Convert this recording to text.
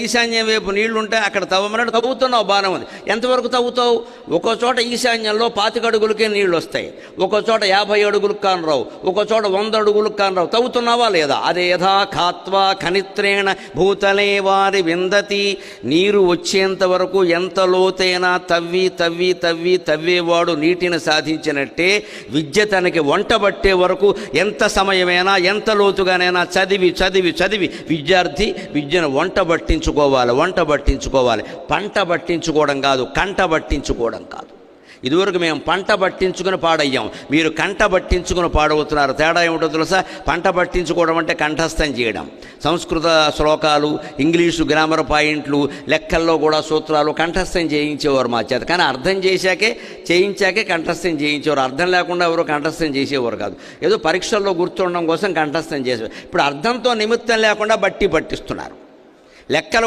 ఈశాన్యం వైపు నీళ్లు ఉంటాయి, అక్కడ తవ్వమన్నాడు, తవ్వుతున్నావు, బాగానే ఉంది. ఎంతవరకు తవ్వుతావు? ఒక్కో చోట ఈశాన్యంలో 25 అడుగులకే నీళ్లు వస్తాయి, ఒక్కో చోట 50 అడుగులకు కానరావు, ఒక్కో చోట 100 అడుగులకు కానరావు. తవ్వుతున్నావా లేదా? అదే యథా ఖాత్వా ఖనిత్రేణ భూతలే వారి విందతి. నీరు వచ్చేంత వరకు ఎంత లోతైనా తవ్వేవాడు నీటిని సాధించినట్టే విద్య తనకి వంట పట్టే వరకు ఎంత సమయమైనా ఎంత లోతుగానైనా చదివి విద్యార్థి విద్యను వంట పట్టించుకోవాలి. పంట పట్టించుకోవడం కాదు, కంట పట్టించుకోవడం కాదు. ఇదివరకు మేము పంట పట్టించుకుని పాడయ్యాం, మీరు కంట పట్టించుకుని పాడవుతున్నారు. తేడా ఏమిటో తెలుసా? పంట పట్టించుకోవడం అంటే కంఠస్థం చేయడం. సంస్కృత శ్లోకాలు, ఇంగ్లీషు గ్రామర్ పాయింట్లు, లెక్కల్లో కూడా సూత్రాలు కంఠస్థం చేయించేవారు మా చేత. కానీ అర్థం చేయించాకే కంఠస్థం చేయించేవారు. అర్థం లేకుండా ఎవరు కంఠస్థం చేసేవారు కాదు. ఏదో పరీక్షల్లో గుర్తుండడం కోసం కంఠస్థం చేసేవారు. ఇప్పుడు అర్థంతో నిమిత్తం లేకుండా బట్టి పట్టిస్తున్నారు. లెక్కలు